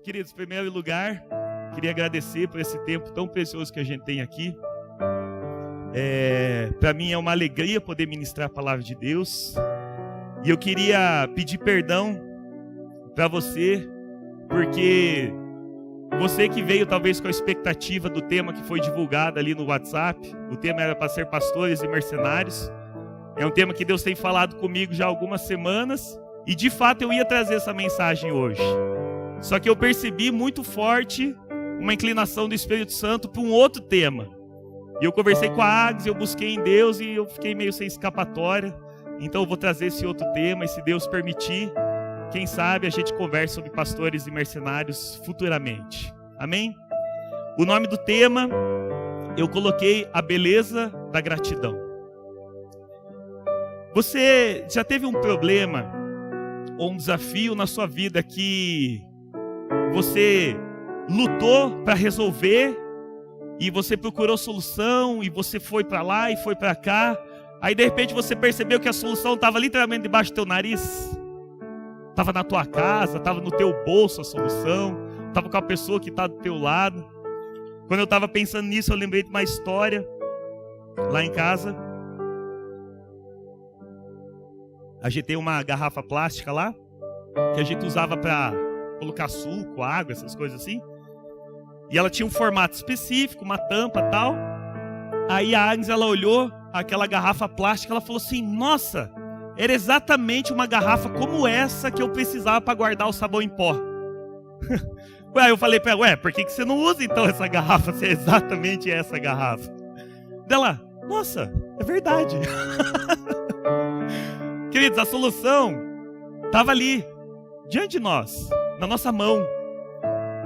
Queridos, em primeiro lugar, queria agradecer por esse tempo tão precioso que a gente tem aqui. Para mim é uma alegria poder ministrar a palavra de Deus. E eu queria pedir perdão para você, porque você que veio talvez com a expectativa do tema que foi divulgado ali no WhatsApp, o tema era para ser pastores e mercenários. É um tema que Deus tem falado comigo já há algumas semanas, e de fato eu ia trazer essa mensagem hoje. Só que eu percebi muito forte uma inclinação do Espírito Santo para um outro tema. E eu conversei com a Agnes, eu busquei em Deus e eu fiquei meio sem escapatória. Então eu vou trazer esse outro tema, e se Deus permitir, quem sabe a gente conversa sobre pastores e mercenários futuramente. Amém? O nome do tema, eu coloquei a beleza da gratidão. Você já teve um problema ou um desafio na sua vida que você lutou para resolver e você procurou solução e você foi para lá e foi para cá, aí de repente você percebeu que a solução estava literalmente debaixo do teu nariz, estava na tua casa, estava no teu bolso a solução, estava com a pessoa que está do teu lado. Quando eu estava pensando nisso, eu lembrei de uma história lá em casa. A gente tem uma garrafa plástica lá, que a gente usava para colocar suco, água, essas coisas assim. E ela tinha um formato específico, uma tampa e tal. Aí a Agnes, ela olhou aquela garrafa plástica, ela falou assim: nossa, era exatamente uma garrafa como essa que eu precisava para guardar o sabão em pó. Aí eu falei para ela: por que você não usa então essa garrafa, se é exatamente essa garrafa? Dela: nossa, é verdade. Queridos, a solução estava ali, diante de nós, na nossa mão.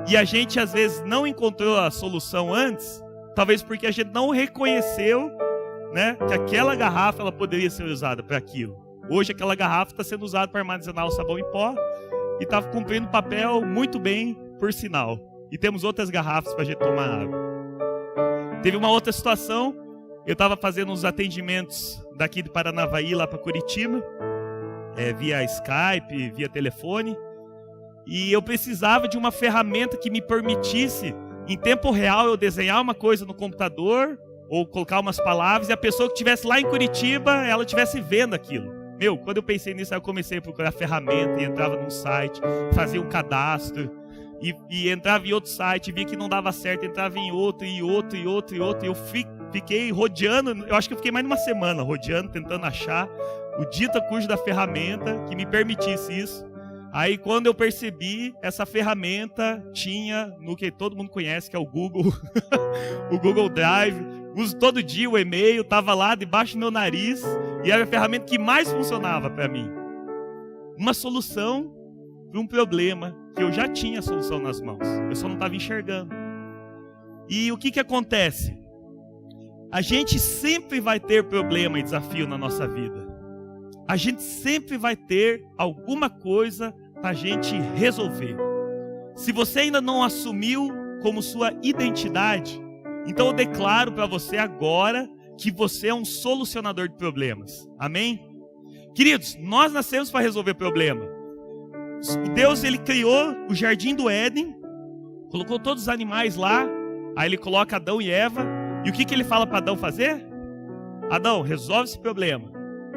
E a gente às vezes não encontrou a solução antes, talvez porque a gente não reconheceu, né, que aquela garrafa ela poderia ser usada para aquilo. Hoje aquela garrafa está sendo usada para armazenar o sabão em pó e está cumprindo o papel muito bem, por sinal. E temos outras garrafas para a gente tomar água. Teve uma outra situação, eu estava fazendo uns atendimentos daqui de Paranavaí lá para Curitiba, via Skype, via telefone. E eu precisava de uma ferramenta que me permitisse, em tempo real, eu desenhar uma coisa no computador, ou colocar umas palavras, e a pessoa que estivesse lá em Curitiba, ela estivesse vendo aquilo. Quando eu pensei nisso, aí eu comecei a procurar ferramenta, e entrava num site, fazia um cadastro, e entrava em outro site, via que não dava certo, entrava em outro, e outro, e outro, e outro, e eu fiquei rodeando, eu acho que eu fiquei mais de uma semana rodeando, tentando achar o dito cujo da ferramenta que me permitisse isso. Aí quando eu percebi, essa ferramenta tinha no que todo mundo conhece, que é o Google, o Google Drive. Uso todo dia o e-mail, estava lá debaixo do meu nariz e era a ferramenta que mais funcionava para mim. Uma solução para um problema que eu já tinha a solução nas mãos, eu só não estava enxergando. E o que acontece? A gente sempre vai ter problema e desafio na nossa vida. A gente sempre vai ter alguma coisa para a gente resolver. Se você ainda não assumiu como sua identidade, então eu declaro para você agora que você é um solucionador de problemas. Amém? Queridos, nós nascemos para resolver problema. Deus, ele criou o jardim do Éden, colocou todos os animais lá, aí ele coloca Adão e Eva, e o que ele fala para Adão fazer? Adão, resolve esse problema.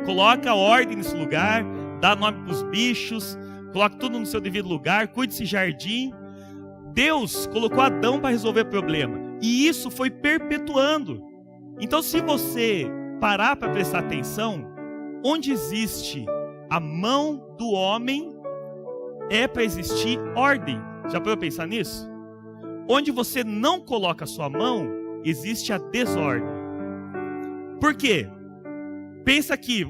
Coloca ordem nesse lugar, dá nome para os bichos, coloca tudo no seu devido lugar, cuide desse jardim. Deus colocou Adão para resolver o problema. E isso foi perpetuando. Então, se você parar para prestar atenção, onde existe a mão do homem, é para existir ordem. Já parou para pensar nisso? Onde você não coloca a sua mão, existe a desordem. Por quê? Pensa aqui,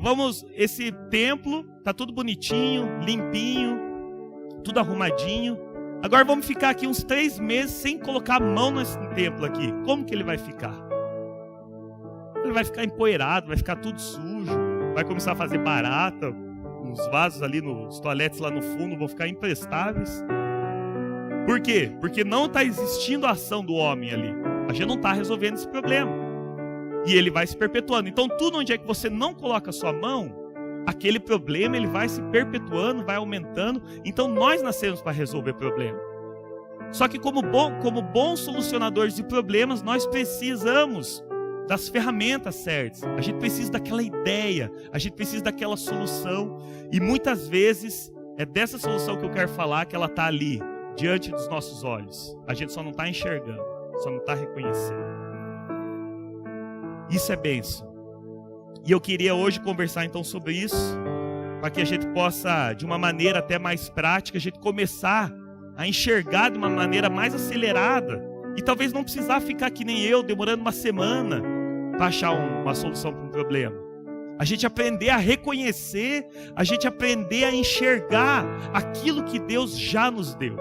esse templo tá tudo bonitinho, limpinho, tudo arrumadinho. Agora vamos ficar aqui uns 3 meses sem colocar a mão nesse templo aqui. Como que ele vai ficar? Ele vai ficar empoeirado, vai ficar tudo sujo, vai começar a fazer barata, os vasos ali, os toaletes lá no fundo vão ficar imprestáveis. Por quê? Porque não está existindo a ação do homem ali. A gente não está resolvendo esse problema. E ele vai se perpetuando. Então tudo onde é que você não coloca a sua mão, aquele problema ele vai se perpetuando, vai aumentando. Então nós nascemos para resolver problema. Só que como bons solucionadores de problemas, nós precisamos das ferramentas certas. A gente precisa daquela ideia, a gente precisa daquela solução. E muitas vezes é dessa solução que eu quero falar, que ela está ali, diante dos nossos olhos. A gente só não está enxergando, só não está reconhecendo. Isso é bênção. E eu queria hoje conversar então sobre isso, para que a gente possa, de uma maneira até mais prática, a gente começar a enxergar de uma maneira mais acelerada. E talvez não precisar ficar que nem eu, demorando uma semana para achar uma solução para um problema. A gente aprender a reconhecer, a gente aprender a enxergar aquilo que Deus já nos deu.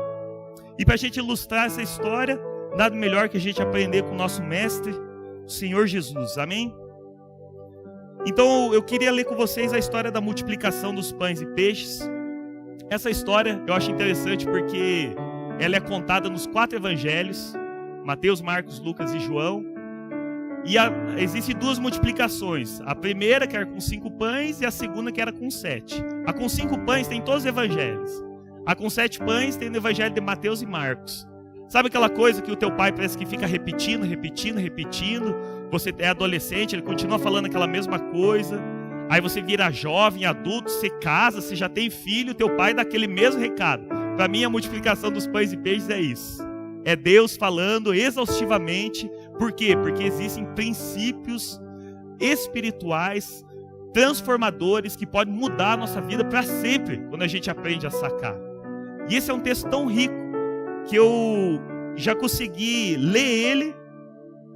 E para a gente ilustrar essa história, nada melhor que a gente aprender com o nosso mestre, o Senhor Jesus. Amém? Então eu queria ler com vocês a história da multiplicação dos pães e peixes. Essa história eu acho interessante porque ela é contada nos 4 evangelhos, Mateus, Marcos, Lucas e João. E existem 2 multiplicações. A primeira que era com 5 pães e a segunda que era com 7. A com 5 pães tem todos os evangelhos. A com 7 pães tem no evangelho de Mateus e Marcos. Sabe aquela coisa que o teu pai parece que fica repetindo? Você é adolescente, ele continua falando aquela mesma coisa. Aí você vira jovem, adulto, você casa, você já tem filho, teu pai dá aquele mesmo recado. Para mim a multiplicação dos pães e peixes é isso. É Deus falando exaustivamente. Por quê? Porque existem princípios espirituais, transformadores, que podem mudar a nossa vida para sempre, quando a gente aprende a sacar. E esse é um texto tão rico, que eu já consegui ler ele,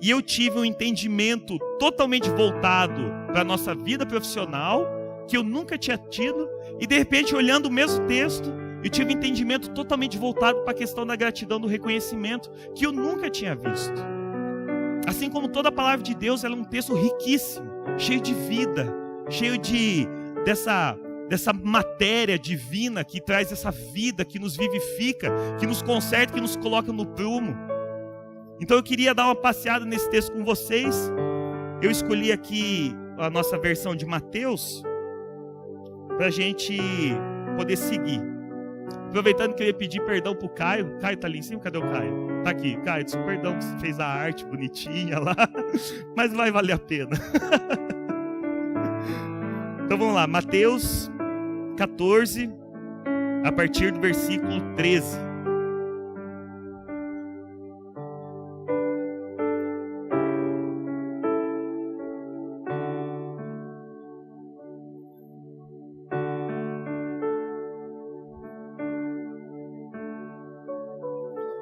e eu tive um entendimento totalmente voltado para a nossa vida profissional, que eu nunca tinha tido, e de repente, olhando o mesmo texto, eu tive um entendimento totalmente voltado para a questão da gratidão, do reconhecimento, que eu nunca tinha visto. Assim como toda a palavra de Deus, ela é um texto riquíssimo, cheio de vida, cheio dessa matéria divina que traz essa vida, que nos vivifica, que nos conserta, que nos coloca no prumo. Então eu queria dar uma passeada nesse texto com vocês. Eu escolhi aqui a nossa versão de Mateus, para a gente poder seguir. Aproveitando que eu ia pedir perdão pro Caio. Caio tá ali em cima? Cadê o Caio? Tá aqui. Caio, desculpa, perdão, você fez a arte bonitinha lá, mas vai valer a pena. Então vamos lá, Mateus 14, a partir do versículo 13.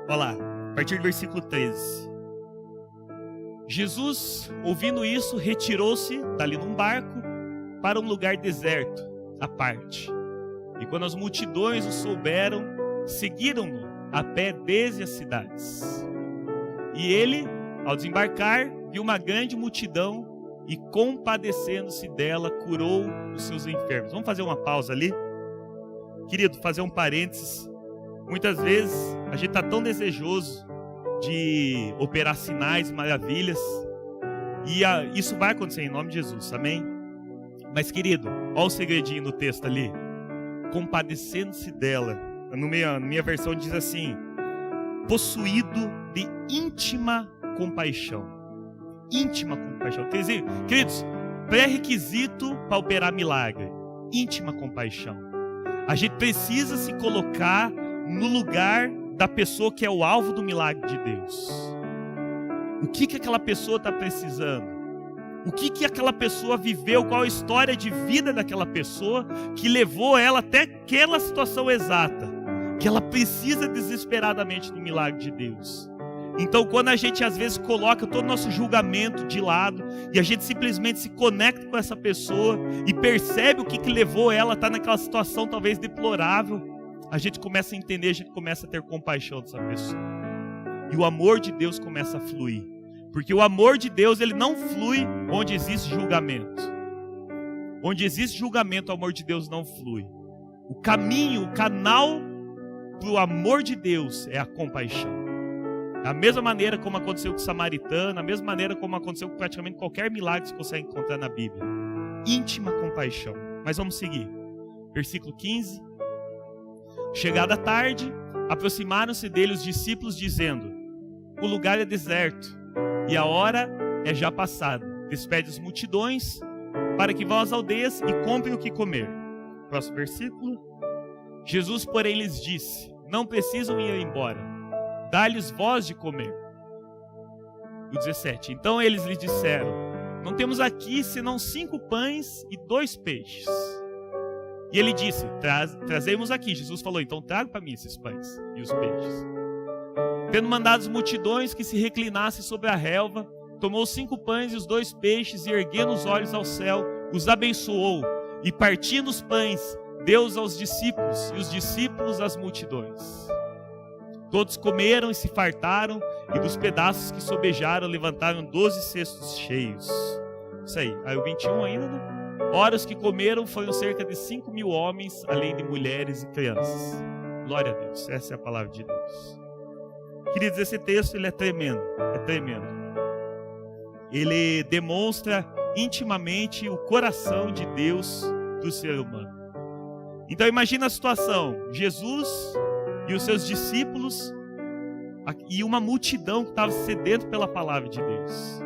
Olha lá, a partir do versículo 13. Jesus, ouvindo isso, retirou-se dali num barco para um lugar deserto, à parte. E quando as multidões o souberam, seguiram-no a pé desde as cidades. E ele, ao desembarcar, viu uma grande multidão e, compadecendo-se dela, curou os seus enfermos. Vamos fazer uma pausa ali? Querido, fazer um parênteses. Muitas vezes a gente está tão desejoso de operar sinais, maravilhas, e isso vai acontecer em nome de Jesus, amém? Mas querido, olha o segredinho no texto ali. Compadecendo-se dela. Na minha versão diz assim: possuído de íntima compaixão. Íntima compaixão. Queridos, pré-requisito para operar milagre: íntima compaixão. A gente precisa se colocar no lugar da pessoa que é o alvo do milagre de Deus. O que aquela pessoa está precisando? O que aquela pessoa viveu? Qual a história de vida daquela pessoa que levou ela até aquela situação exata, que ela precisa desesperadamente do milagre de Deus. Então, quando a gente às vezes coloca todo o nosso julgamento de lado e a gente simplesmente se conecta com essa pessoa e percebe o que levou ela a estar naquela situação talvez deplorável, a gente começa a entender, a gente começa a ter compaixão dessa pessoa. E o amor de Deus começa a fluir. Porque o amor de Deus, ele não flui onde existe julgamento. Onde existe julgamento, o amor de Deus não flui. O caminho, o canal para o amor de Deus é a compaixão. Da mesma maneira como aconteceu com o samaritano, da mesma maneira como aconteceu com praticamente qualquer milagre que você consegue encontrar na Bíblia. Íntima compaixão. Mas vamos seguir. Versículo 15. Chegada a tarde, aproximaram-se dele os discípulos, dizendo: o lugar é deserto, e a hora é já passada. Despede as multidões, para que vão às aldeias e comprem o que comer. Próximo versículo. Jesus, porém, lhes disse: não precisam ir embora, dá-lhes vós de comer. O 17. Então eles lhe disseram: não temos aqui senão 5 pães e 2 peixes. E ele disse: trazemos aqui. Jesus falou: então traga para mim esses pães e os peixes. Tendo mandado as multidões que se reclinassem sobre a relva, tomou os 5 pães e os 2 peixes, e erguendo os olhos ao céu, os abençoou, e partindo os pães, deu-os aos discípulos, e os discípulos às multidões. Todos comeram e se fartaram, e dos pedaços que sobejaram levantaram 12 cestos cheios. Isso aí. Aí o 21 ainda, né? Ora, os que comeram foram cerca de 5.000 homens, além de mulheres e crianças. Glória a Deus. Essa é a palavra de Deus. Queridos, esse texto ele é tremendo. É tremendo. Ele demonstra intimamente o coração de Deus do ser humano. Então imagina a situação: Jesus e os seus discípulos e uma multidão que estava sedento pela palavra de Deus.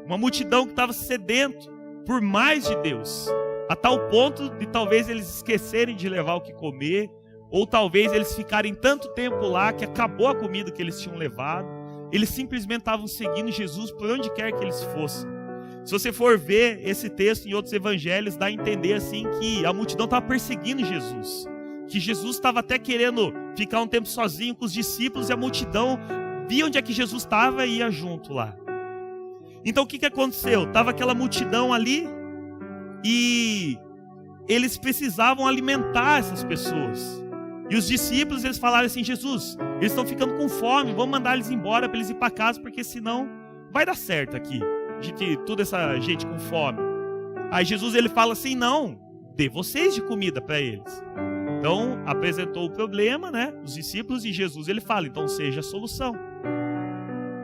Uma multidão que estava sedento por mais de Deus, a tal ponto de talvez eles esquecerem de levar o que comer, ou talvez eles ficarem tanto tempo lá que acabou a comida que eles tinham levado. Eles simplesmente estavam seguindo Jesus por onde quer que eles fossem. Se você for ver esse texto em outros evangelhos, dá a entender assim que a multidão estava perseguindo Jesus, que Jesus estava até querendo ficar um tempo sozinho com os discípulos, e a multidão via onde é que Jesus estava e ia junto lá. Então o que aconteceu? Estava aquela multidão ali e eles precisavam alimentar essas pessoas. E os discípulos, eles falaram assim: Jesus, eles estão ficando com fome, vamos mandar eles embora para eles ir para casa, porque senão vai dar certo aqui, de toda essa gente com fome. Aí Jesus ele fala assim: não, dê vocês de comida para eles. Então apresentou o problema, né? Os discípulos, e Jesus ele fala: então seja a solução.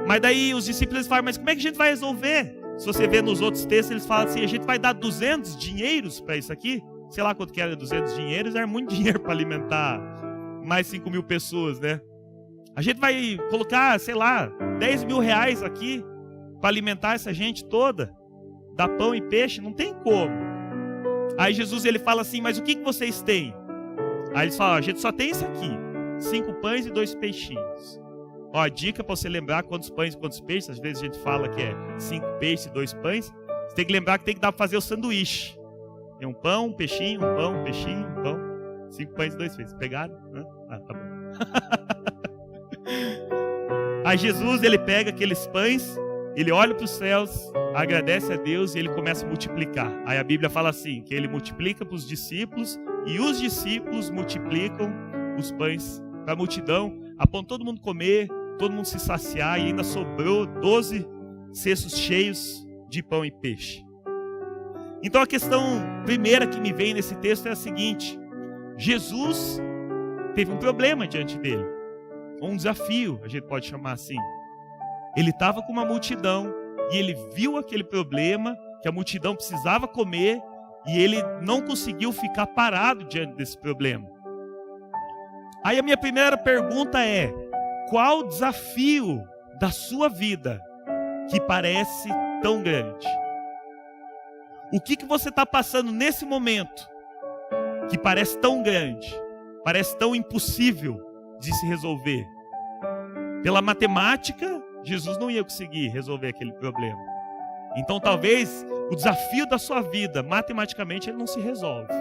Mas daí os discípulos eles falam: mas como é que a gente vai resolver? Se você vê nos outros textos, eles falam assim: a gente vai dar 200 dinheiros para isso aqui? Sei lá quanto que era 200 dinheiros, era muito dinheiro para alimentar mais 5.000 pessoas, né? A gente vai colocar, sei lá, 10.000 reais aqui para alimentar essa gente toda, dar pão e peixe? Não tem como. Aí Jesus ele fala assim: mas o que vocês têm? Aí eles falam: a gente só tem isso aqui, 5 pães e 2 peixinhos. Ó, a dica para você lembrar quantos pães e quantos peixes. Às vezes a gente fala que é 5 peixes e 2 pães. Você tem que lembrar que tem que dar para fazer o sanduíche. Tem um pão, um peixinho, um pão, um peixinho, um pão. 5 pães e 2 peixes. Pegaram? Ah, tá bom. Aí Jesus, ele pega aqueles pães, ele olha para os céus, agradece a Deus e ele começa a multiplicar. Aí a Bíblia fala assim, que ele multiplica para os discípulos e os discípulos multiplicam os pães para a multidão, a ponto de todo mundo comer, todo mundo se saciar, e ainda sobrou 12 cestos cheios de pão e peixe. Então a questão primeira que me vem nesse texto é a seguinte: Jesus teve um problema diante dele, um desafio, a gente pode chamar assim. Ele estava com uma multidão e ele viu aquele problema, que a multidão precisava comer, e ele não conseguiu ficar parado diante desse problema. Aí a minha primeira pergunta é: qual o desafio da sua vida que parece tão grande? O que você está passando nesse momento que parece tão grande, parece tão impossível de se resolver? Pela matemática, Jesus não ia conseguir resolver aquele problema. Então talvez o desafio da sua vida, matematicamente, ele não se resolve.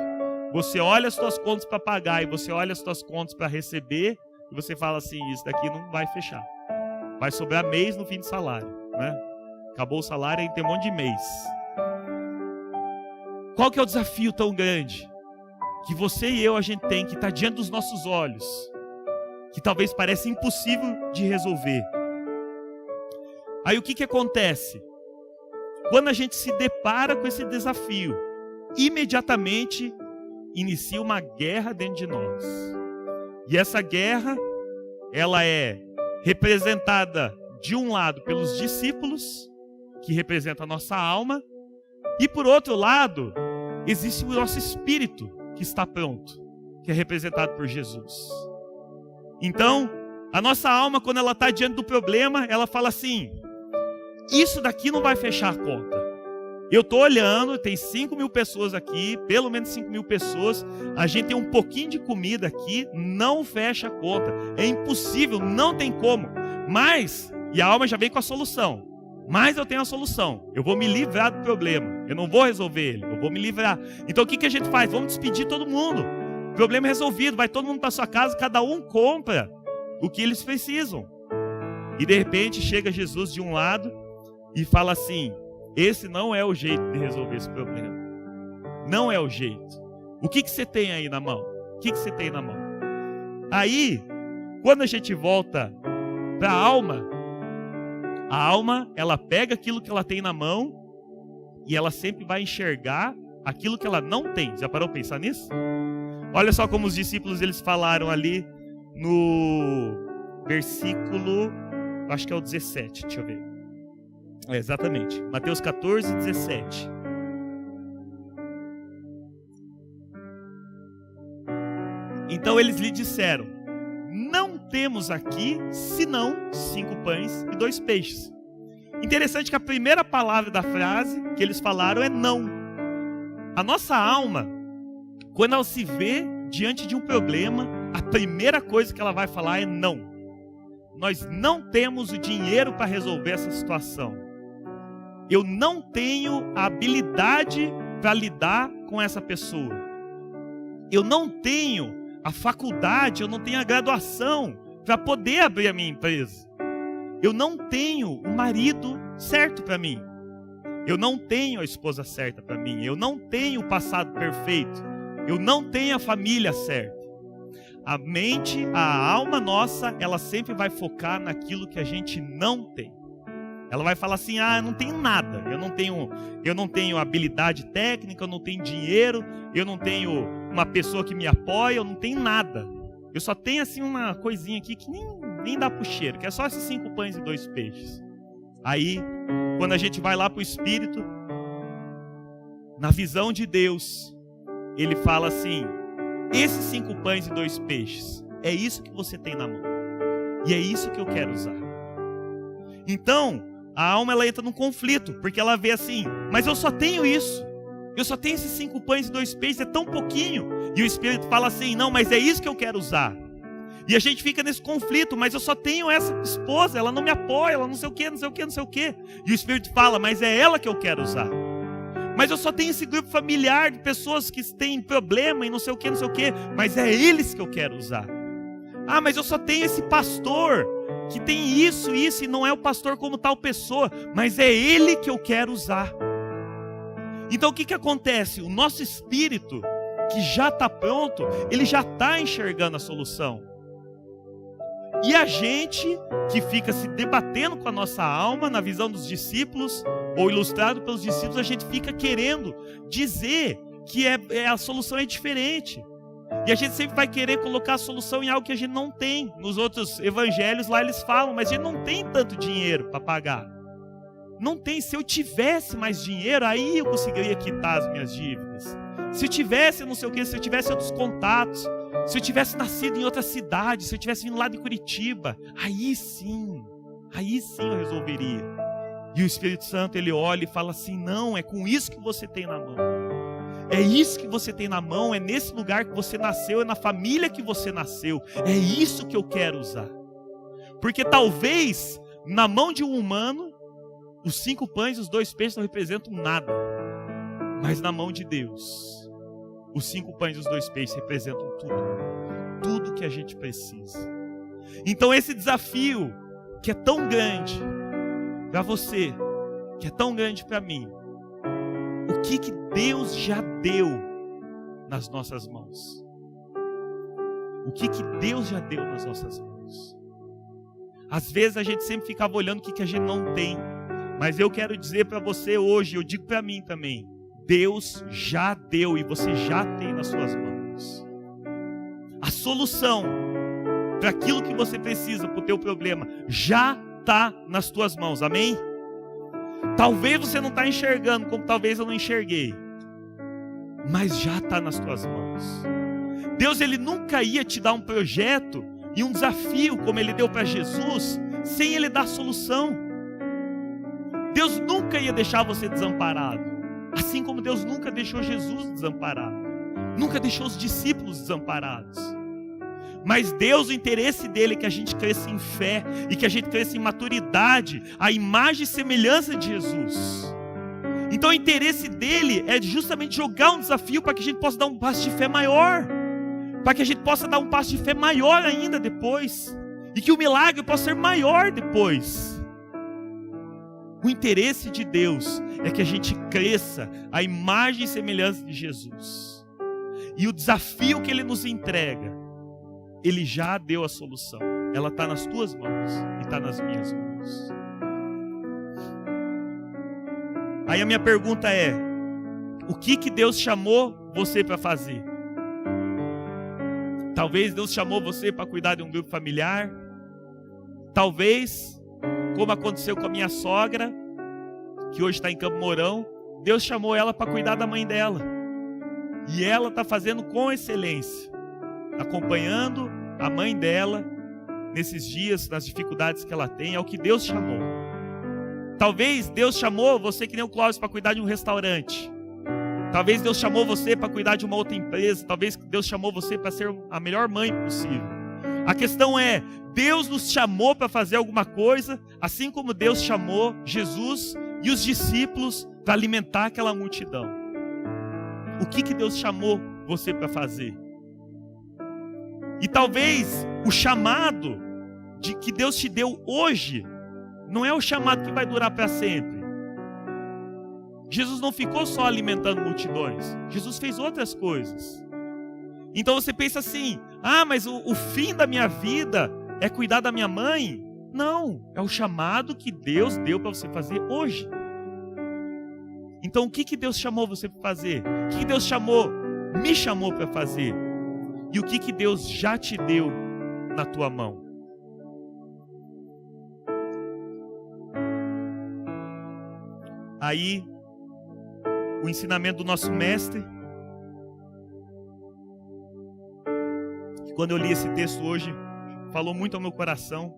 Você olha as suas contas para pagar e você olha as suas contas para receber e você fala assim: isso daqui não vai fechar. Vai sobrar mês no fim de salário, né? Acabou o salário e tem um monte de mês. Qual que é o desafio tão grande que você e eu a gente tem, que está diante dos nossos olhos, que talvez pareça impossível de resolver? Aí o que acontece? Quando a gente se depara com esse desafio, imediatamente inicia uma guerra dentro de nós. E essa guerra, ela é representada de um lado pelos discípulos, que representam a nossa alma, e por outro lado, existe o nosso espírito que está pronto. que é representado por Jesus. Então, a nossa alma, quando ela está diante do problema, ela fala assim: isso daqui não vai fechar a conta. Eu estou olhando, tem 5.000 pessoas aqui, pelo menos 5.000 pessoas, a gente tem um pouquinho de comida aqui, não fecha a conta. É impossível, não tem como. Mas, e a alma já vem com a solução. Mas eu tenho a solução. Eu vou me livrar do problema. Eu não vou resolver ele, eu vou me livrar. Então o que a gente faz? Vamos despedir todo mundo. O problema é resolvido, vai todo mundo para sua casa, cada um compra o que eles precisam. E de repente chega Jesus de um lado e fala assim: esse não é o jeito de resolver esse problema. Não é o jeito. O que você tem aí na mão? O que você tem na mão? Aí, quando a gente volta para a alma, ela pega aquilo que ela tem na mão e ela sempre vai enxergar aquilo que ela não tem. Já parou para pensar nisso? Olha só como os discípulos eles falaram ali no versículo, acho que é o 17, deixa eu ver. Exatamente, Mateus 14, 17. Então eles lhe disseram: não temos aqui senão 5 pães e 2 peixes. Interessante que a primeira palavra da frase que eles falaram é não. A nossa alma, quando ela se vê diante de um problema, a primeira coisa que ela vai falar é não. Nós não temos o dinheiro para resolver essa situação. Eu não tenho a habilidade para lidar com essa pessoa. Eu não tenho a faculdade, eu não tenho a graduação para poder abrir a minha empresa. Eu não tenho o marido certo para mim. Eu não tenho a esposa certa para mim. Eu não tenho o passado perfeito. Eu não tenho a família certa. A mente, a alma nossa, ela sempre vai focar naquilo que a gente não tem. Ela vai falar assim: eu não tenho nada. Eu não tenho habilidade técnica, eu não tenho dinheiro, eu não tenho uma pessoa que me apoia, eu não tenho nada. Eu só tenho assim uma coisinha aqui que nem dá pro cheiro, que é só esses 5 pães e 2 peixes. Aí, quando a gente vai lá pro Espírito, na visão de Deus, ele fala assim: esses 5 pães e 2 peixes, é isso que você tem na mão. E é isso que eu quero usar. Então, a alma ela entra num conflito, porque ela vê assim: mas eu só tenho isso. Eu só tenho esses 5 pães e 2 peixes, é tão pouquinho. E o Espírito fala assim: não, mas é isso que eu quero usar. E a gente fica nesse conflito: mas eu só tenho essa esposa, ela não me apoia, ela não sei o que, não sei o que, não sei o que. E o Espírito fala: mas é ela que eu quero usar. Mas eu só tenho esse grupo familiar de pessoas que têm problema e não sei o que, não sei o que. Mas é eles que eu quero usar. Mas eu só tenho esse pastor que tem isso, e não é o pastor como tal pessoa, mas é ele que eu quero usar. Então o que acontece? O nosso espírito, que já está pronto, ele já está enxergando a solução. E a gente que fica se debatendo com a nossa alma, na visão dos discípulos, ou ilustrado pelos discípulos, a gente fica querendo dizer que a solução é diferente. E a gente sempre vai querer colocar a solução em algo que a gente não tem. Nos outros evangelhos lá eles falam: mas a gente não tem tanto dinheiro para pagar. Não tem. Se eu tivesse mais dinheiro, aí eu conseguiria quitar as minhas dívidas. Se eu tivesse não sei o que, se eu tivesse outros contatos, se eu tivesse nascido em outra cidade, se eu tivesse vindo lá de Curitiba, aí sim eu resolveria. E o Espírito Santo ele olha e fala assim: não, é com isso que você tem na mão. É isso que você tem na mão, é nesse lugar que você nasceu, é na família que você nasceu. É isso que eu quero usar. Porque talvez, na mão de um humano, os 5 pães e os 2 peixes não representam nada. Mas na mão de Deus, os 5 pães e os 2 peixes representam tudo. Tudo que a gente precisa. Então esse desafio, que é tão grande para você, que é tão grande para mim, o que Deus já deu nas nossas mãos? O que Deus já deu nas nossas mãos? Às vezes a gente sempre ficava olhando o que a gente não tem. Mas eu quero dizer para você hoje, eu digo para mim também: Deus já deu e você já tem nas suas mãos. A solução para aquilo que você precisa, para o teu problema, já está nas tuas mãos, amém? Talvez você não está enxergando, como talvez eu não enxerguei, mas já está nas tuas mãos. Deus, ele nunca ia te dar um projeto e um desafio como ele deu para Jesus, sem ele dar solução. Deus nunca ia deixar você desamparado, assim como Deus nunca deixou Jesus desamparado, nunca deixou os discípulos desamparados. Mas Deus, o interesse dele é que a gente cresça em fé e que a gente cresça em maturidade, a imagem e semelhança de Jesus. Então o interesse dele é justamente jogar um desafio para que a gente possa dar um passo de fé maior, para que a gente possa dar um passo de fé maior ainda depois, e que o milagre possa ser maior depois. O interesse de Deus é que a gente cresça a imagem e semelhança de Jesus. E o desafio que ele nos entrega, ele já deu a solução. Ela está nas tuas mãos e está nas minhas mãos. Aí a minha pergunta é: o que Deus chamou você para fazer? Talvez Deus chamou você para cuidar de um grupo familiar. Talvez, como aconteceu com a minha sogra, que hoje está em Campo Mourão, Deus chamou ela para cuidar da mãe dela. E ela está fazendo com excelência, acompanhando a mãe dela nesses dias, nas dificuldades que ela tem. É o que Deus chamou. Talvez Deus chamou você, que nem o Clóvis, para cuidar de um restaurante. Talvez Deus chamou você para cuidar de uma outra empresa. Talvez Deus chamou você para ser a melhor mãe possível. A questão é, Deus nos chamou para fazer alguma coisa, assim como Deus chamou Jesus e os discípulos para alimentar aquela multidão. O que Deus chamou você para fazer? E talvez o chamado que Deus te deu hoje não é o chamado que vai durar para sempre. Jesus não ficou só alimentando multidões. Jesus fez outras coisas. Então você pensa assim: ah, mas o fim da minha vida é cuidar da minha mãe? Não, é o chamado que Deus deu para você fazer hoje. Então o que Deus chamou você para fazer? O que Deus me chamou para fazer? E o que Deus já te deu na tua mão? Aí, o ensinamento do nosso mestre, que quando eu li esse texto hoje, falou muito ao meu coração,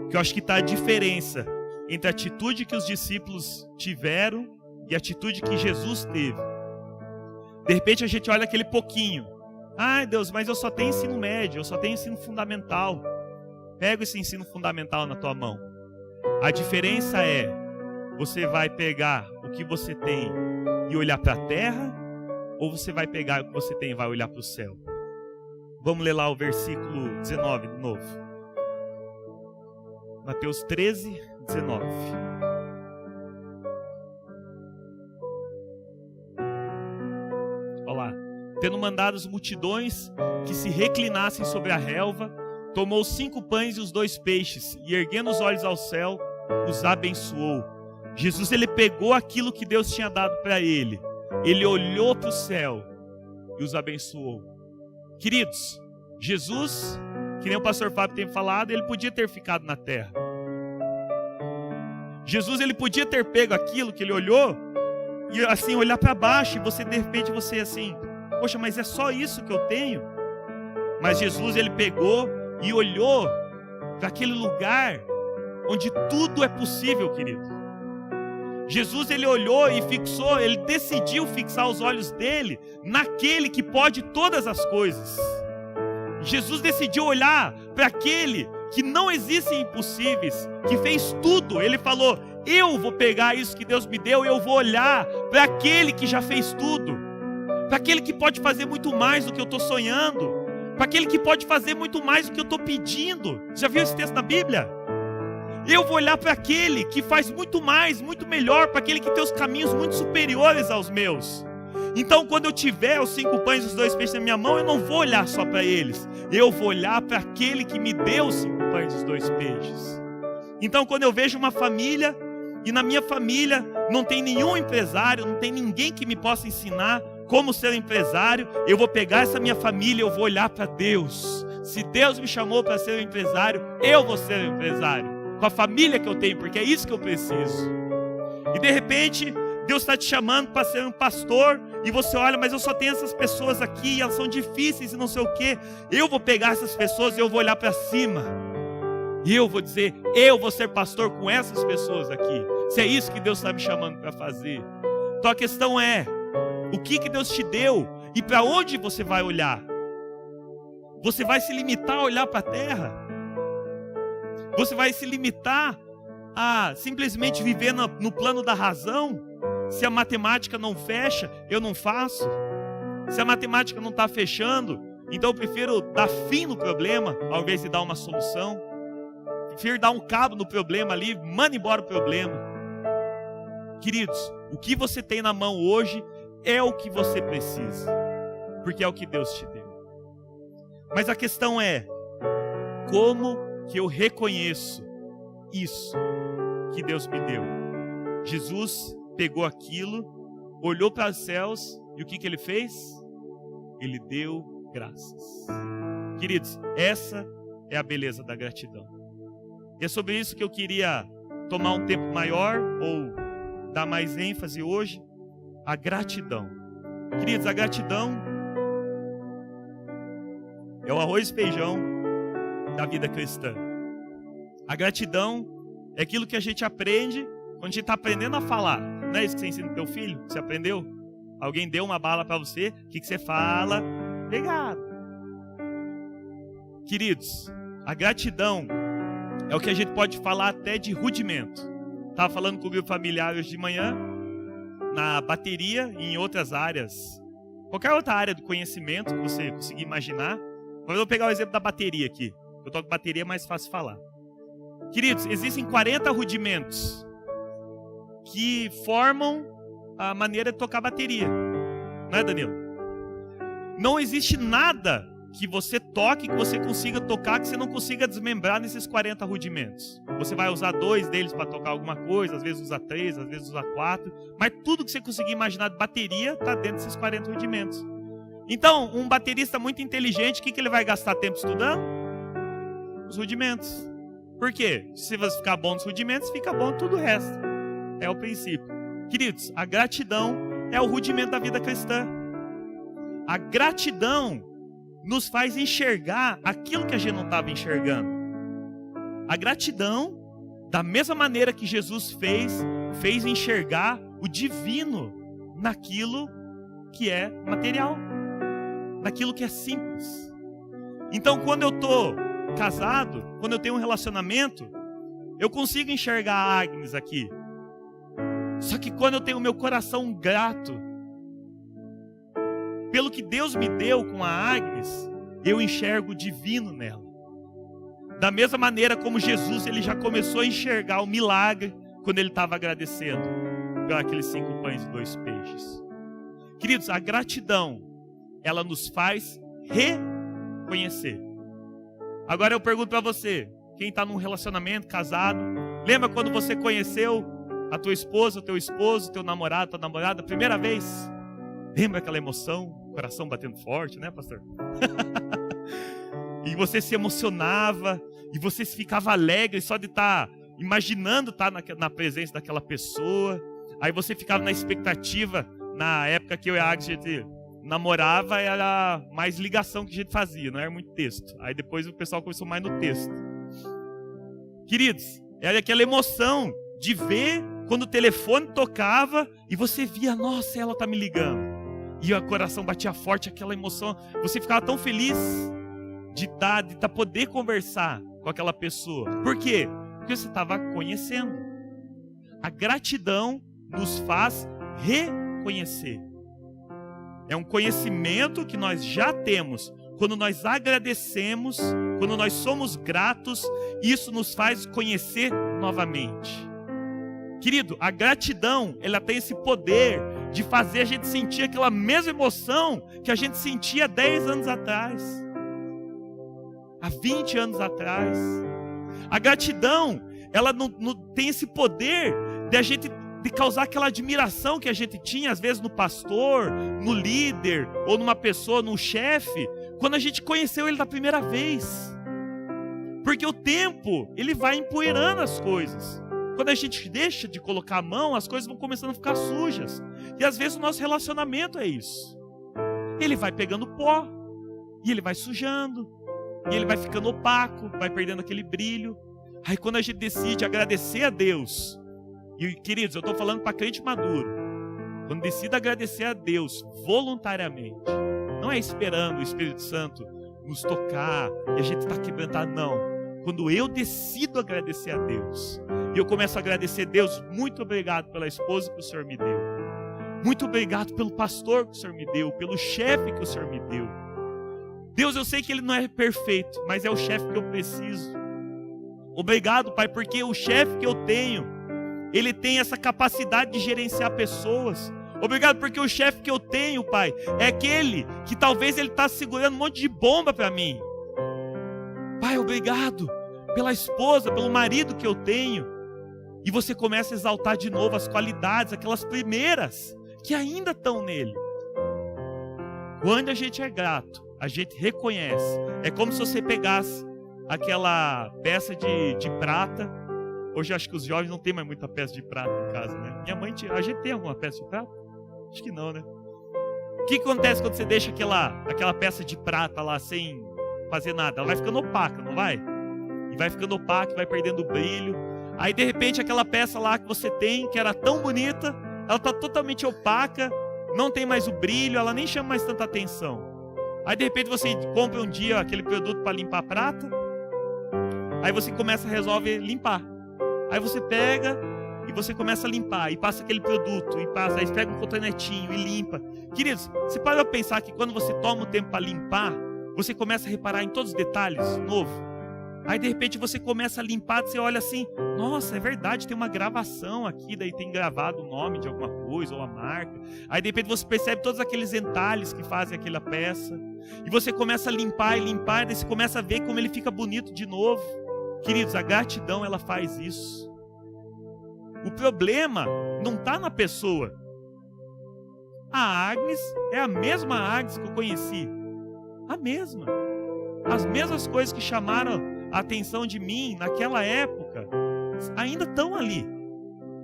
que eu acho que está a diferença entre a atitude que os discípulos tiveram e a atitude que Jesus teve. De repente a gente olha aquele pouquinho: ai Deus, mas eu só tenho ensino médio, eu só tenho ensino fundamental. Pega esse ensino fundamental na tua mão. A diferença é, você vai pegar o que você tem e olhar para a terra, ou você vai pegar o que você tem e vai olhar para o céu? Vamos ler lá o versículo 19 de novo. Mateus 13, 19. Olha lá. Tendo mandado as multidões que se reclinassem sobre a relva, tomou os 5 pães e os 2 peixes, e erguendo os olhos ao céu, os abençoou. Jesus, ele pegou aquilo que Deus tinha dado para ele. Ele olhou para o céu e os abençoou. Queridos, Jesus, que nem o pastor Fábio tem falado, ele podia ter ficado na terra. Jesus, ele podia ter pego aquilo que ele olhou e assim olhar para baixo, e você de repente você assim: poxa, mas é só isso que eu tenho? Mas Jesus, ele pegou e olhou para aquele lugar onde tudo é possível, querido. Jesus, ele olhou e fixou, ele decidiu fixar os olhos dele naquele que pode todas as coisas. Jesus decidiu olhar para aquele que não existem impossíveis, que fez tudo. Ele falou: eu vou pegar isso que Deus me deu e eu vou olhar para aquele que já fez tudo, para aquele que pode fazer muito mais do que eu estou sonhando, para aquele que pode fazer muito mais do que eu estou pedindo. Já viu esse texto na Bíblia? Eu vou olhar para aquele que faz muito mais, muito melhor, para aquele que tem os caminhos muito superiores aos meus. Então, quando eu tiver os 5 pães e os 2 peixes na minha mão, eu não vou olhar só para eles. Eu vou olhar para aquele que me deu os 5 pães e os 2 peixes. Então, quando eu vejo uma família, e na minha família não tem nenhum empresário, não tem ninguém que me possa ensinar como ser empresário, eu vou pegar essa minha família, eu vou olhar para Deus. Se Deus me chamou para ser um empresário, eu vou ser um empresário, com a família que eu tenho, porque é isso que eu preciso. E de repente Deus está te chamando para ser um pastor, e você olha, mas eu só tenho essas pessoas aqui, elas são difíceis e não sei o quê. Eu vou pegar essas pessoas e eu vou olhar para cima. E eu vou dizer, eu vou ser pastor com essas pessoas aqui. Se é isso que Deus está me chamando para fazer. Então a questão é, o que Deus te deu e para onde você vai olhar? Você vai se limitar a olhar para a terra? Você vai se limitar a simplesmente viver no plano da razão? Se a matemática não fecha, eu não faço. Se a matemática não está fechando, então eu prefiro dar fim no problema ao invés de dar uma solução. Prefiro dar um cabo no problema ali, manda embora o problema. Queridos, o que você tem na mão hoje é o que você precisa, porque é o que Deus te deu. Mas a questão é, como que eu reconheço isso que Deus me deu? Jesus pegou aquilo, olhou para os céus e o que Ele fez? Ele deu graças. Queridos, essa é a beleza da gratidão. E é sobre isso que eu queria tomar um tempo maior ou dar mais ênfase hoje, a gratidão. Queridos, a gratidão é o arroz e feijão da vida cristã. A gratidão é aquilo que a gente aprende quando a gente está aprendendo a falar. Não é isso que você ensina pro teu filho? Você aprendeu? Alguém deu uma bala para você, o que você fala? Obrigado. Queridos, a gratidão é o que a gente pode falar até de rudimento. Estava falando com o meu familiar hoje de manhã, na bateria e em outras áreas. Qualquer outra área do conhecimento que você conseguir imaginar. Mas eu vou pegar o exemplo da bateria aqui. Eu toco bateria, é mais fácil falar. Queridos, existem 40 rudimentos que formam a maneira de tocar bateria. Não é, Danilo? Não existe nada que você toque, que você consiga tocar, que você não consiga desmembrar nesses 40 rudimentos. Você vai usar 2 deles para tocar alguma coisa, às vezes usa 3, às vezes usa 4, mas tudo que você conseguir imaginar de bateria está dentro desses 40 rudimentos. Então, um baterista muito inteligente, o que ele vai gastar tempo estudando? Os rudimentos. Por quê? Se você ficar bom nos rudimentos, fica bom tudo o resto. É o princípio. Queridos, a gratidão é o rudimento da vida cristã. A gratidão nos faz enxergar aquilo que a gente não estava enxergando. A gratidão, da mesma maneira que Jesus fez enxergar o divino naquilo que é material, naquilo que é simples. Então, quando eu estou casado, quando eu tenho um relacionamento, eu consigo enxergar a Agnes aqui. Só que quando eu tenho o meu coração grato pelo que Deus me deu com a Agnes, eu enxergo o divino nela. Da mesma maneira como Jesus, ele já começou a enxergar o milagre quando ele estava agradecendo por aqueles 5 pães e 2 peixes. Queridos, a gratidão, ela nos faz reconhecer. Agora eu pergunto para você, quem está num relacionamento, casado, lembra quando você conheceu a tua esposa, o teu esposo, teu namorado, tua namorada, primeira vez? Lembra aquela emoção? Coração batendo forte, né, pastor? E você se emocionava, e você ficava alegre só de estar imaginando estar na presença daquela pessoa. Aí você ficava na expectativa, na época que eu e a Agnes, a gente namorava, era mais ligação que a gente fazia, não era muito texto. Aí depois o pessoal começou mais no texto. Queridos, era aquela emoção de ver quando o telefone tocava e você via, nossa, ela está me ligando. E o coração batia forte, aquela emoção. Você ficava tão feliz de poder conversar com aquela pessoa. Por quê? Porque você estava conhecendo. A gratidão nos faz reconhecer. É um conhecimento que nós já temos. Quando nós agradecemos, quando nós somos gratos, isso nos faz conhecer novamente. Querido, a gratidão, ela tem esse poder de fazer a gente sentir aquela mesma emoção que a gente sentia 10 anos atrás, há 20 anos atrás. A gratidão, ela não tem esse poder de causar aquela admiração que a gente tinha, às vezes, no pastor, no líder, ou numa pessoa, num chefe, quando a gente conheceu ele da primeira vez. Porque o tempo, ele vai empoeirando as coisas. Quando a gente deixa de colocar a mão, as coisas vão começando a ficar sujas. E às vezes o nosso relacionamento é isso. Ele vai pegando pó, e ele vai sujando, e ele vai ficando opaco, vai perdendo aquele brilho. Aí quando a gente decide agradecer a Deus, e queridos, eu estou falando para crente maduro, quando decide agradecer a Deus voluntariamente, não é esperando o Espírito Santo nos tocar, e a gente está quebrantado, não. Quando eu decido agradecer a Deus, e eu começo a agradecer a Deus, muito obrigado pela esposa que o Senhor me deu. Muito obrigado pelo pastor que o Senhor me deu, pelo chefe que o Senhor me deu. Deus, eu sei que ele não é perfeito, mas é o chefe que eu preciso. Obrigado, Pai, porque o chefe que eu tenho, ele tem essa capacidade de gerenciar pessoas. Obrigado porque o chefe que eu tenho, Pai, é aquele que talvez ele está segurando um monte de bomba para mim. Pai, obrigado pela esposa, pelo marido que eu tenho. E você começa a exaltar de novo as qualidades, aquelas primeiras que ainda estão nele. Quando a gente é grato, a gente reconhece. É como se você pegasse aquela peça de prata. Hoje acho que os jovens não tem mais muita peça de prata em casa, né? Minha mãe tinha. A gente tem alguma peça de prata? Acho que não, né? O que acontece quando você deixa aquela peça de prata lá sem fazer nada? Ela vai ficando opaca, não vai? E vai ficando opaca, vai perdendo o brilho. Aí de repente aquela peça lá que você tem, que era tão bonita, ela está totalmente opaca, não tem mais o brilho, ela nem chama mais tanta atenção. Aí de repente você compra um dia aquele produto para limpar a prata, aí você resolve limpar. Aí você pega e você começa a limpar, e passa aquele produto, e passa, aí pega um cotonetinho e limpa. Queridos, você para pensar que quando você toma o tempo para limpar, você começa a reparar em todos os detalhes novos. Aí de repente você começa a limpar, você olha assim, nossa, é verdade, tem uma gravação aqui, daí tem gravado o nome de alguma coisa, ou a marca. Aí de repente você percebe todos aqueles entalhes que fazem aquela peça. E você começa a limpar e limpar, e daí você começa a ver como ele fica bonito de novo. Queridos, a gratidão, ela faz isso. O problema não está na pessoa. A Agnes é a mesma Agnes que eu conheci. A mesma. As mesmas coisas que chamaram a atenção de mim naquela época ainda estão ali.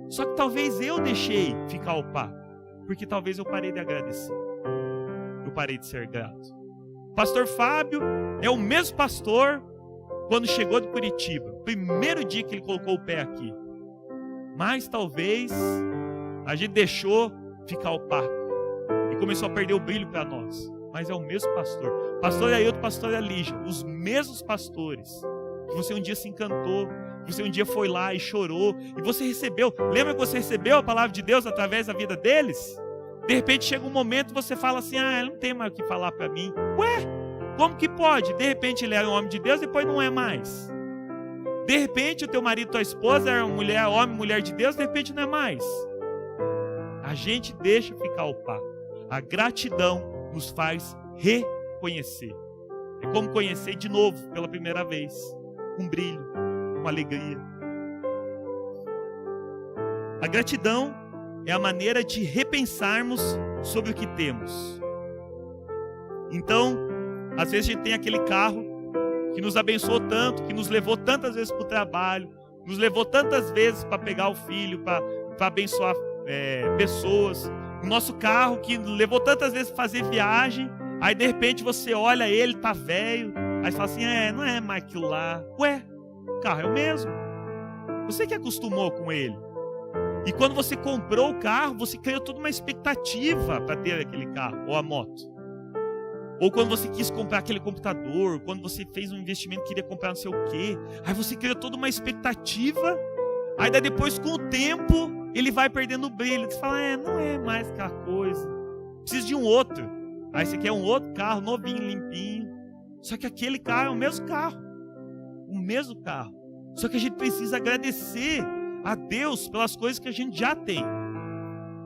Só que talvez eu deixei ficar opaco, porque talvez eu parei de agradecer. Eu parei de ser grato. O pastor Fábio é o mesmo pastor quando chegou de Curitiba. Primeiro dia que ele colocou o pé aqui. Mas talvez a gente deixou ficar opaco e começou a perder o brilho para nós. Mas é o mesmo pastor. Pastor Ailton, pastor Elígia, os mesmos pastores que você um dia se encantou, que você um dia foi lá e chorou, e você recebeu. Lembra que você recebeu a palavra de Deus através da vida deles? De repente chega um momento e você fala assim, ele não tem mais o que falar para mim. Ué, como que pode? De repente ele era um homem de Deus, depois não é mais. De repente o teu marido, tua esposa era uma mulher, homem, mulher de Deus, de repente não é mais. A gente deixa ficar opaco. A gratidão nos faz reconhecer. É como conhecer de novo pela primeira vez. Com brilho, com alegria. A gratidão é a maneira de repensarmos sobre o que temos. Então, às vezes a gente tem aquele carro que nos abençoou tanto, que nos levou tantas vezes para o trabalho, nos levou tantas vezes para pegar o filho, para abençoar pessoas. O nosso carro que levou tantas vezes para fazer viagem, aí de repente você olha ele, tá velho, aí você fala assim, não é mais aquilo lá. Ué, o carro é o mesmo. Você que acostumou com ele. E quando você comprou o carro, você criou toda uma expectativa para ter aquele carro, ou a moto. Ou quando você quis comprar aquele computador, quando você fez um investimento, queria comprar não sei o quê. Aí você criou toda uma expectativa, aí daí depois com o tempo, ele vai perdendo o brilho. Você fala, não é mais aquela coisa. Precisa de um outro. Aí você quer um outro carro, novinho, limpinho. Só que aquele carro é o mesmo carro. O mesmo carro. Só que a gente precisa agradecer a Deus pelas coisas que a gente já tem.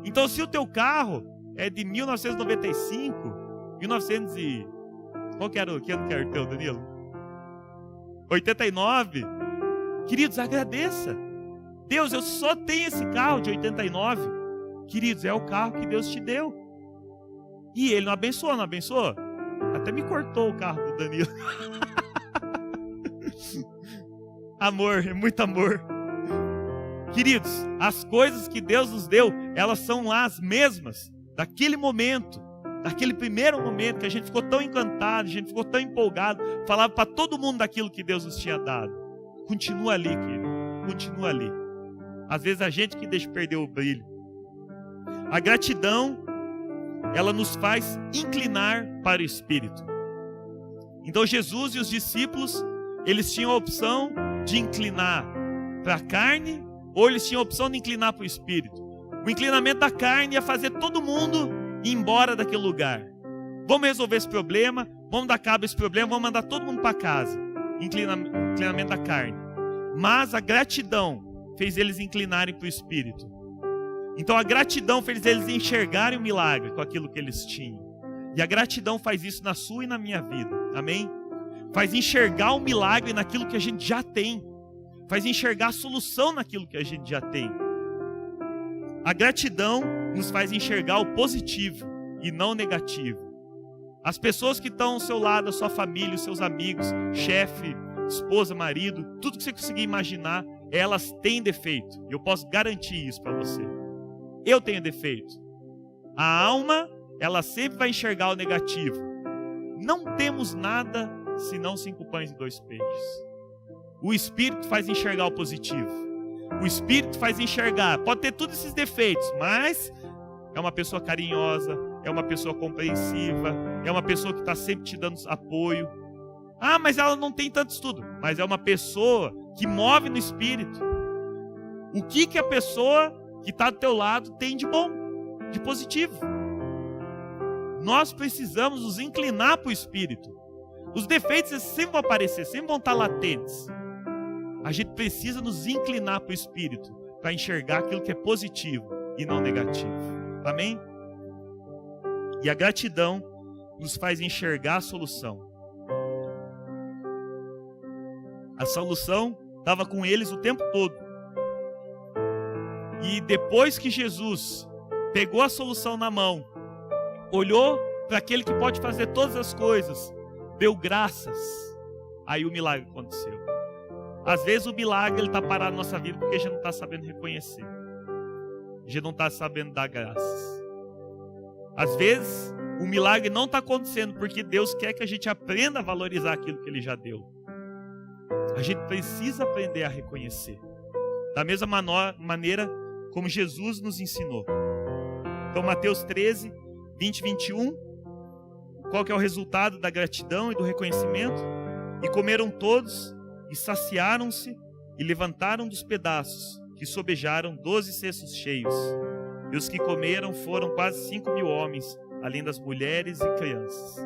Então se o teu carro é de 1995, 1900 e... Qual que era o ano que era o teu, Danilo? 89. Queridos, agradeça. Deus, eu só tenho esse carro de 89. Queridos, é o carro que Deus te deu. E ele não abençoou, não abençoou? Até me cortou o carro do Danilo. Amor, é muito amor. Queridos, as coisas que Deus nos deu, elas são lá as mesmas, daquele momento, daquele primeiro momento que a gente ficou tão encantado, a gente ficou tão empolgado, falava para todo mundo daquilo que Deus nos tinha dado. Continua ali, querido, continua ali. Às vezes a gente que deixa perder o brilho. A gratidão, ela nos faz inclinar para o Espírito. Então Jesus e os discípulos, eles tinham a opção de inclinar para a carne, ou eles tinham a opção de inclinar para o Espírito. O inclinamento da carne ia fazer todo mundo ir embora daquele lugar. Vamos resolver esse problema, vamos dar cabo a esse problema, vamos mandar todo mundo para casa. Inclinamento da carne. Mas a gratidão fez eles inclinarem para o Espírito. Então a gratidão fez eles enxergarem o milagre com aquilo que eles tinham. E a gratidão faz isso na sua e na minha vida. Amém? Faz enxergar o milagre naquilo que a gente já tem. Faz enxergar a solução naquilo que a gente já tem. A gratidão nos faz enxergar o positivo e não o negativo. As pessoas que estão ao seu lado, a sua família, os seus amigos, chefe, esposa, marido, tudo que você conseguir imaginar, elas têm defeito. E eu posso garantir isso para você. Eu tenho defeito. A alma, ela sempre vai enxergar o negativo. Não temos nada senão 5 pães e 2 peixes. O Espírito faz enxergar o positivo. O Espírito faz enxergar. Pode ter todos esses defeitos, mas é uma pessoa carinhosa, é uma pessoa compreensiva, é uma pessoa que está sempre te dando apoio. Ah, mas ela não tem tanto estudo. Mas é uma pessoa que move no Espírito. O que a pessoa que está do teu lado tem de bom, de positivo? Nós precisamos nos inclinar para o Espírito. Os defeitos sempre vão aparecer, sempre vão estar latentes. A gente precisa nos inclinar para o Espírito, para enxergar aquilo que é positivo e não negativo. Amém? E a gratidão nos faz enxergar a solução. A solução estava com eles o tempo todo. E depois que Jesus pegou a solução na mão, olhou para aquele que pode fazer todas as coisas, deu graças, aí o milagre aconteceu. Às vezes o milagre está parado na nossa vida porque a gente não está sabendo reconhecer. A gente não está sabendo dar graças. Às vezes o milagre não está acontecendo porque Deus quer que a gente aprenda a valorizar aquilo que Ele já deu. A gente precisa aprender a reconhecer. Da mesma maneira como Jesus nos ensinou. Então Mateus 13, 20 e 21. Qual que é o resultado da gratidão e do reconhecimento? E comeram todos, e saciaram-se, e levantaram dos pedaços, que sobejaram 12 cestos cheios. E os que comeram foram quase 5.000 homens, além das mulheres e crianças.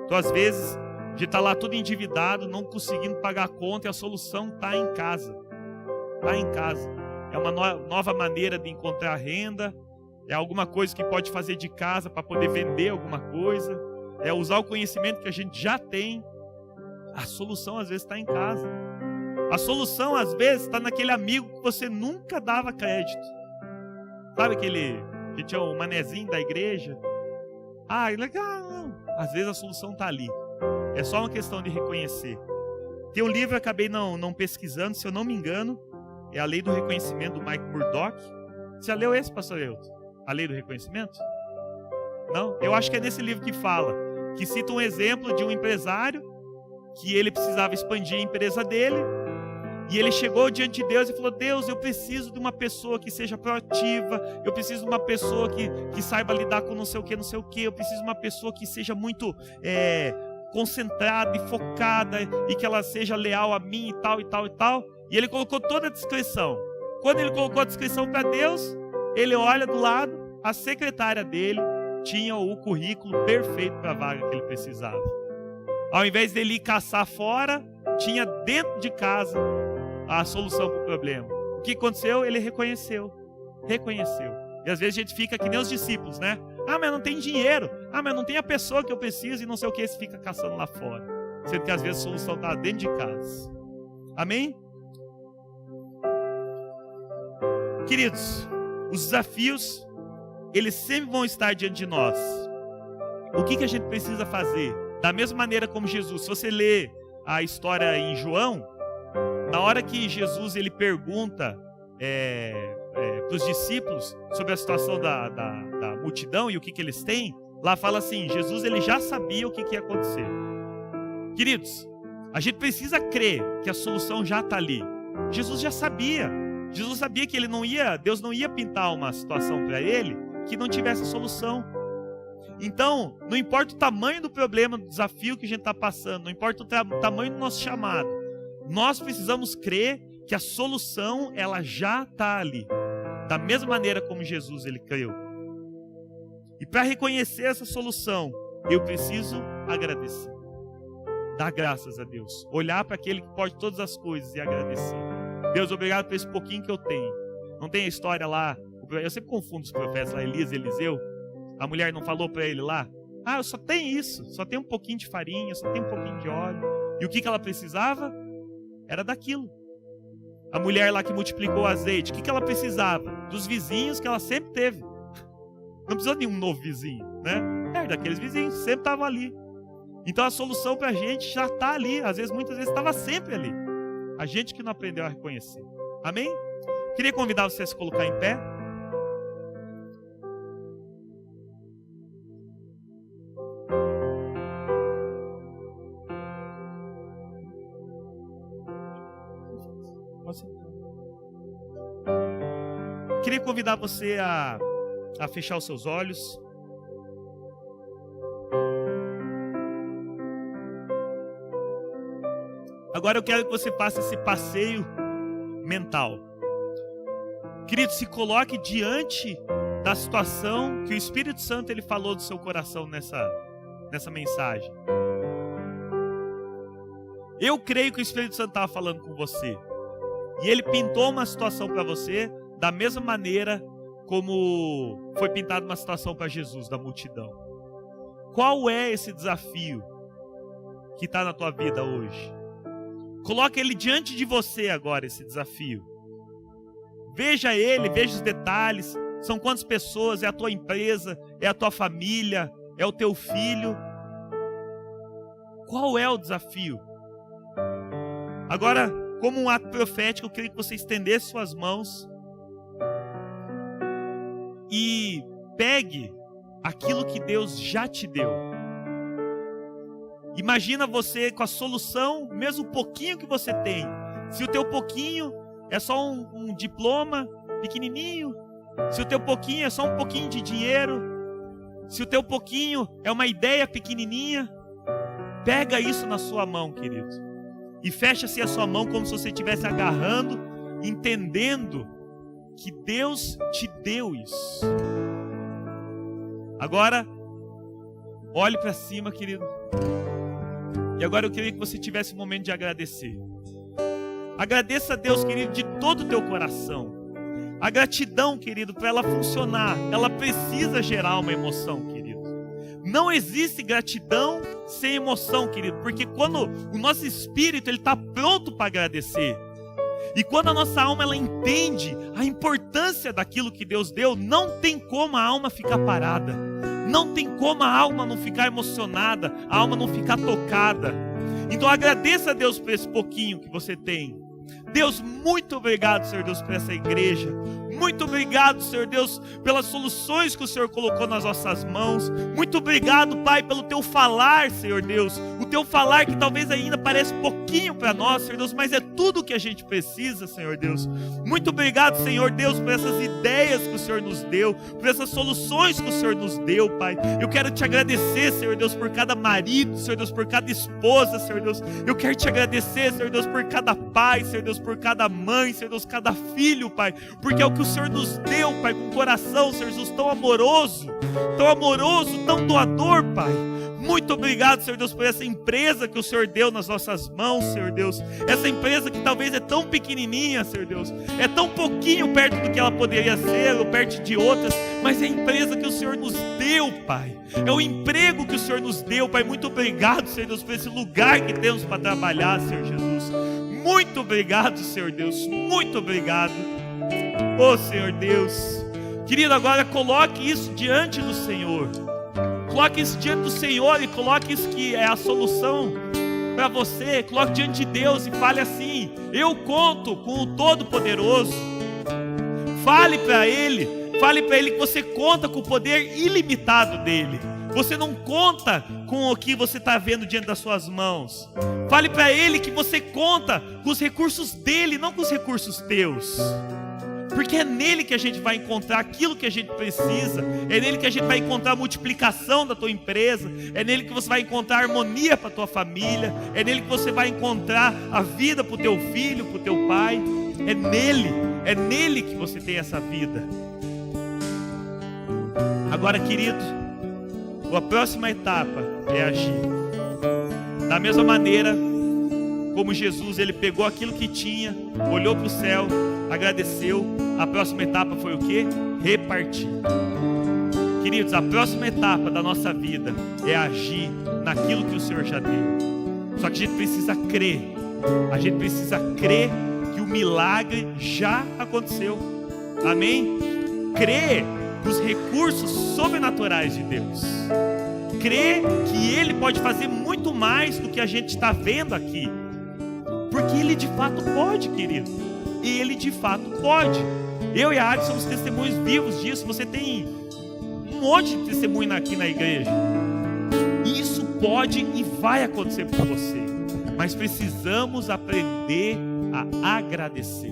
Então, às vezes, de estar lá todo endividado, não conseguindo pagar a conta, e a solução está em casa. Está em casa. É uma nova maneira de encontrar renda, é alguma coisa que pode fazer de casa para poder vender alguma coisa, é usar o conhecimento que a gente já tem. A solução às vezes está em casa. A solução às vezes está naquele amigo que você nunca dava crédito. Sabe aquele que tinha o manezinho da igreja? Ah, legal, não. Às vezes a solução está ali. É só uma questão de reconhecer. Tem um livro que eu acabei não pesquisando, se eu não me engano, é A Lei do Reconhecimento, do Mike Murdock. Você já leu esse, pastor Elton? A Lei do Reconhecimento? Não? Eu acho que é nesse livro que fala, que cita um exemplo de um empresário que ele precisava expandir a empresa dele, e ele chegou diante de Deus e falou: Deus, eu preciso de uma pessoa que seja proativa, eu preciso de uma pessoa que saiba lidar com não sei o que, eu preciso de uma pessoa que seja muito concentrada e focada, e que ela seja leal a mim e tal, e tal, e tal. E ele colocou toda a descrição. Quando ele colocou a descrição para Deus, ele olha do lado, a secretária dele tinha o currículo perfeito para a vaga que ele precisava. Ao invés dele ir caçar fora, tinha dentro de casa a solução para o problema. O que aconteceu? Ele reconheceu. E às vezes a gente fica que nem os discípulos, né? Ah, mas não tem dinheiro. Ah, mas não tem a pessoa que eu preciso e não sei o que, você fica caçando lá fora. Sendo que às vezes a solução está dentro de casa. Amém? Queridos, os desafios, eles sempre vão estar diante de nós. O que a gente precisa fazer? Da mesma maneira como Jesus, se você lê a história em João, na hora que Jesus ele pergunta para os discípulos sobre a situação da multidão e o que eles têm, lá fala assim, Jesus ele já sabia o que ia acontecer. Queridos, a gente precisa crer que a solução já está ali. Jesus já sabia. Jesus sabia que Deus não ia pintar uma situação para ele que não tivesse solução. Então, não importa o tamanho do problema, do desafio que a gente está passando, não importa o tamanho do nosso chamado, nós precisamos crer que a solução ela já está ali, da mesma maneira como Jesus ele creu. E para reconhecer essa solução, eu preciso agradecer, dar graças a Deus, olhar para aquele que pode todas as coisas e agradecer. Deus, obrigado por esse pouquinho que eu tenho. Não tem a história lá, eu sempre confundo os profetas lá, Elias e Eliseu. A mulher não falou para ele lá, eu só tenho isso, só tenho um pouquinho de farinha, só tenho um pouquinho de óleo. E o que ela precisava? Era daquilo. A mulher lá que multiplicou o azeite, o que ela precisava? Dos vizinhos que ela sempre teve. Não precisou de um novo vizinho, né? Daqueles vizinhos, sempre estavam ali. Então a solução para a gente já está ali, muitas vezes estava sempre ali. A gente que não aprendeu a reconhecer. Amém? Queria convidar você a se colocar em pé. Queria convidar você a fechar os seus olhos. Agora eu quero que você faça esse passeio mental. Querido, se coloque diante da situação que o Espírito Santo ele falou do seu coração nessa mensagem. Eu creio que o Espírito Santo estava falando com você. E ele pintou uma situação para você da mesma maneira como foi pintada uma situação para Jesus, da multidão. Qual é esse desafio que está na tua vida hoje? Coloque ele diante de você agora, esse desafio. Veja ele, veja os detalhes. São quantas pessoas? É a tua empresa? É a tua família? É o teu filho? Qual é o desafio? Agora, como um ato profético, eu queria que você estendesse suas mãos e pegue aquilo que Deus já te deu. Imagina você com a solução, mesmo o pouquinho que você tem. Se o teu pouquinho é só um diploma pequenininho, se o teu pouquinho é só um pouquinho de dinheiro, se o teu pouquinho é uma ideia pequenininha, pega isso na sua mão, querido. E fecha-se a sua mão como se você estivesse agarrando, entendendo que Deus te deu isso. Agora, olhe para cima, querido. E agora eu queria que você tivesse um momento de agradecer. Agradeça a Deus, querido, de todo o teu coração. A gratidão, querido, para ela funcionar, ela precisa gerar uma emoção, querido. Não existe gratidão sem emoção, querido, porque quando o nosso espírito ele está pronto para agradecer, e quando a nossa alma ela entende a importância daquilo que Deus deu, não tem como a alma ficar parada, não tem como a alma não ficar emocionada, a alma não ficar tocada. Então agradeça a Deus por esse pouquinho que você tem. Deus, muito obrigado, Senhor Deus, por essa igreja. Muito obrigado, Senhor Deus, pelas soluções que o Senhor colocou nas nossas mãos. Muito obrigado, Pai, pelo Teu falar, Senhor Deus. O Teu falar que talvez ainda pareça pouquinho para nós, Senhor Deus, mas é tudo o que a gente precisa, Senhor Deus. Muito obrigado, Senhor Deus, por essas ideias que o Senhor nos deu, por essas soluções que o Senhor nos deu, Pai. Eu quero Te agradecer, Senhor Deus, por cada marido, Senhor Deus, por cada esposa, Senhor Deus. Eu quero Te agradecer, Senhor Deus, por cada pai, Senhor Deus, por cada mãe, Senhor Deus, cada filho, Pai, porque é o que o Senhor nos deu, Pai, com o coração, Senhor Jesus, tão amoroso, tão doador, Pai. Muito obrigado, Senhor Deus, por essa empresa que o Senhor deu nas nossas mãos, Senhor Deus. Essa empresa que talvez é tão pequenininha, Senhor Deus, é tão pouquinho perto do que ela poderia ser, ou perto de outras, mas é a empresa que o Senhor nos deu, Pai. É o emprego que o Senhor nos deu, Pai. Muito obrigado, Senhor Deus, por esse lugar que temos para trabalhar, Senhor Jesus. Muito obrigado, Senhor Deus, muito obrigado. Oh, Senhor Deus. Querido, agora coloque isso diante do Senhor. Coloque isso diante do Senhor e coloque isso que é a solução para você. Coloque diante de Deus e fale assim: eu conto com o Todo-Poderoso. Fale para Ele que você conta com o poder ilimitado dEle. Você não conta com o que você está vendo diante das suas mãos. Fale para Ele que você conta com os recursos dEle, não com os recursos teus. Porque é nele que a gente vai encontrar aquilo que a gente precisa. É nele que a gente vai encontrar a multiplicação da tua empresa. É nele que você vai encontrar a harmonia para a tua família. É nele que você vai encontrar a vida para o teu filho, para o teu pai. É nele que você tem essa vida. Agora, querido, a próxima etapa é agir. Da mesma maneira como Jesus, ele pegou aquilo que tinha, olhou para o céu, agradeceu. A próxima etapa foi o quê? Repartir. Queridos, a próxima etapa da nossa vida é agir naquilo que o Senhor já deu. Só que a gente precisa crer. A gente precisa crer que o milagre já aconteceu. Amém? Crer nos recursos sobrenaturais de Deus. Crer que Ele pode fazer muito mais do que a gente está vendo aqui. Porque Ele de fato pode, querido. Ele de fato pode. Eu e a Ari somos testemunhos vivos disso. Você tem um monte de testemunho aqui na igreja. Isso pode e vai acontecer por você. Mas precisamos aprender a agradecer.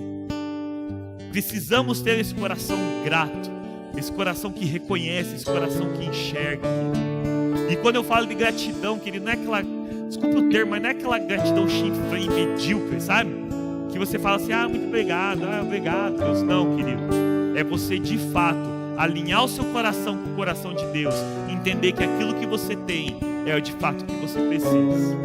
Precisamos ter esse coração grato. Esse coração que reconhece, esse coração que enxerga. E quando eu falo de gratidão, querido, não é aquela... Desculpa o termo, mas não é aquela gratidão chifre e medíocre, sabe? Que você fala assim, muito obrigado, obrigado, Deus. Não, querido. É você, de fato, alinhar o seu coração com o coração de Deus. Entender que aquilo que você tem é de fato o que você precisa.